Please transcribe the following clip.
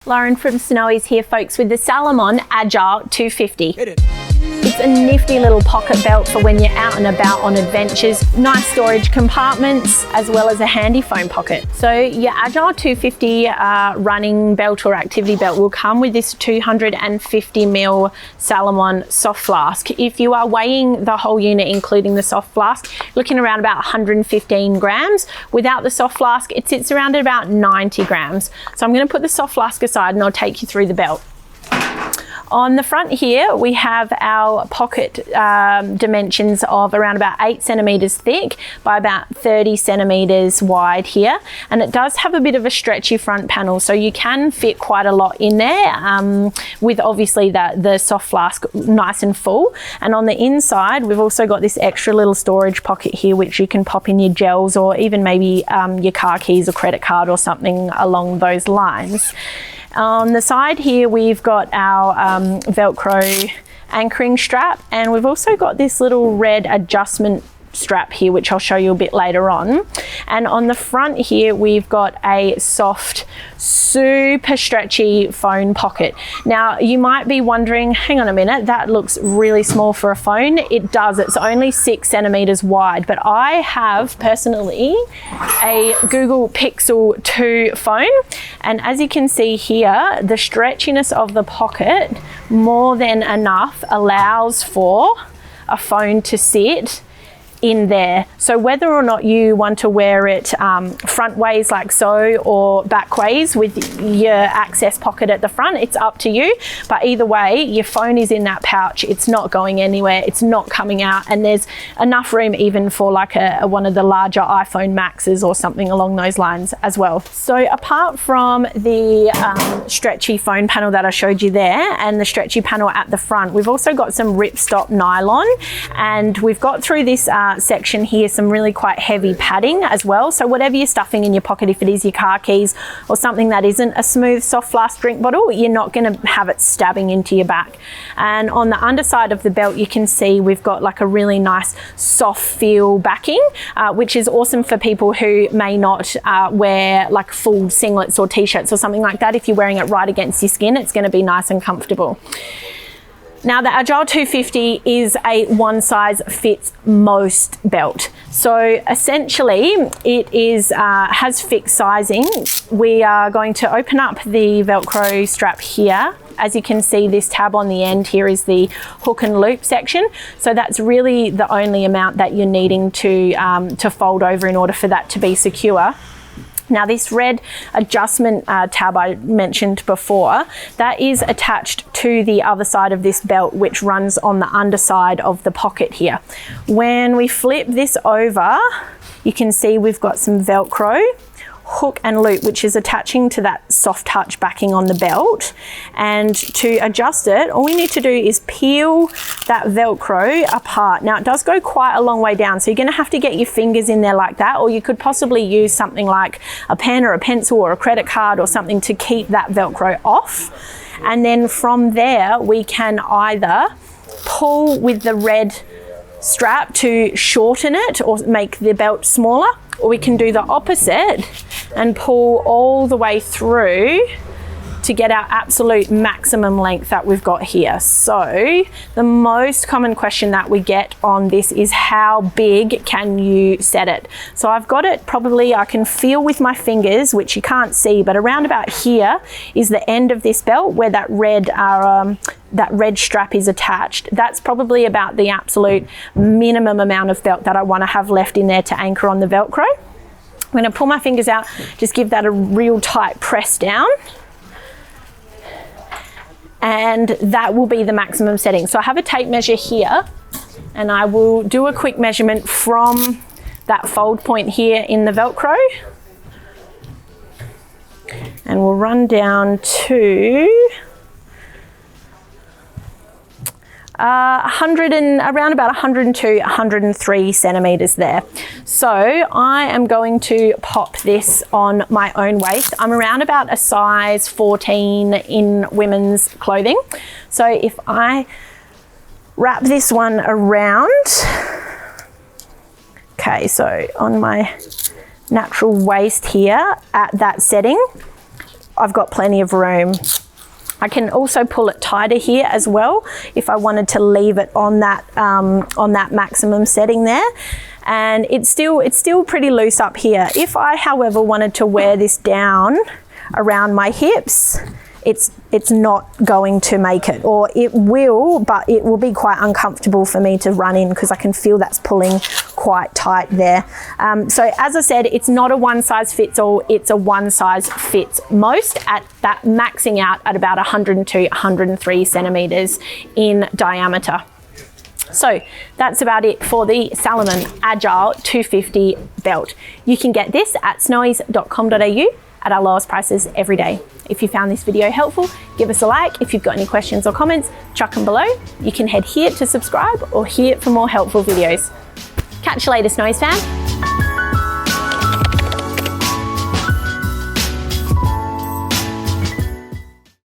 Lauren from Snowy's here, folks, with the Salomon Agile 250. It's a nifty little pocket belt for when you're out and about on adventures. Nice storage compartments, as well as a handy phone pocket. So your Agile 250 running belt or activity belt will come with this 250ml Salomon Soft Flask. If you are weighing the whole unit, including the Soft Flask, looking around about 115 grams. Without the Soft Flask, it sits around at about 90 grams. So I'm going to put the Soft Flask aside and I'll take you through the belt. On the front here, we have our pocket dimensions of around about 8 centimeters thick by about 30 centimeters wide here. And it does have a bit of a stretchy front panel, so you can fit quite a lot in there with obviously the Soft Flask nice and full. And on the inside, we've also got this extra little storage pocket here, which you can pop in your gels or even maybe your car keys or credit card or something along those lines. On the side here, we've got our Velcro anchoring strap, and we've also got this little red adjustment strap here, which I'll show you a bit later on. And on the front here, we've got a soft, super stretchy phone pocket. Now, you might be wondering, hang on a minute, that looks really small for a phone. It does, it's only 6 centimeters wide, but I have personally a Google Pixel 2 phone. And as you can see here, the stretchiness of the pocket more than enough allows for a phone to sit in there. So whether or not you want to wear it front ways like so, or back ways with your access pocket at the front, it's up to you. But either way, your phone is in that pouch, it's not going anywhere, it's not coming out, and there's enough room even for like one of the larger iPhone Maxes or something along those lines as well. So apart from the stretchy phone panel that I showed you there and the stretchy panel at the front, we've also got some ripstop nylon, and we've got through this section here some really quite heavy padding as well. So whatever you're stuffing in your pocket, if it is your car keys or something that isn't a smooth Soft Flask drink bottle, you're not going to have it stabbing into your back. And on the underside of the belt, you can see we've got like a really nice soft feel backing, which is awesome for people who may not wear like full singlets or t-shirts or something like that. If you're wearing it right against your skin, it's going to be nice and comfortable. Now, the Agile 250 is a one size fits most belt. So essentially it is has fixed sizing. We are going to open up the Velcro strap here. As you can see, this tab on the end here is the hook and loop section. So that's really the only amount that you're needing to fold over in order for that to be secure. Now, this red adjustment tab I mentioned before, that is attached to the other side of this belt, which runs on the underside of the pocket here. When we flip this over, you can see we've got some Velcro, hook and loop, which is attaching to that soft touch backing on the belt. And to adjust it, all we need to do is peel that Velcro apart. Now, it does go quite a long way down, so you're going to have to get your fingers in there like that, or you could possibly use something like a pen or a pencil or a credit card or something to keep that Velcro off. And then from there, we can either pull with the red strap to shorten it or make the belt smaller, or we can do the opposite and pull all the way through to get our absolute maximum length that we've got here. So the most common question that we get on this is, how big can you set it? So I've got it probably, I can feel with my fingers, which you can't see, but around about here is the end of this belt where that red strap is attached. That's probably about the absolute minimum amount of belt that I want to have left in there to anchor on the Velcro. I'm going to pull my fingers out, just give that a real tight press down, and that will be the maximum setting. So I have a tape measure here, and I will do a quick measurement from that fold point here in the Velcro, and we'll run down to around about 102, 103 centimeters there. So I am going to pop this on my own waist. I'm around about a size 14 in women's clothing. So if I wrap this one around, okay, so on my natural waist here at that setting, I've got plenty of room. I can also pull it tighter here as well if I wanted to leave it on that maximum setting there. And it's still pretty loose up here. If I, however, wanted to wear this down around my hips, it's not going to make it, or it will, but it will be quite uncomfortable for me to run in because I can feel that's pulling quite tight there. So as I said, it's not a one size fits all, it's a one size fits most, at that maxing out at about 102, 103 centimeters in diameter. So that's about it for the Salomon Agile 250 belt. You can get this at snowies.com.au at our lowest prices every day. If you found this video helpful, give us a like. If you've got any questions or comments, chuck them below. You can head here to subscribe or here for more helpful videos. Catch you later, Snowies fam.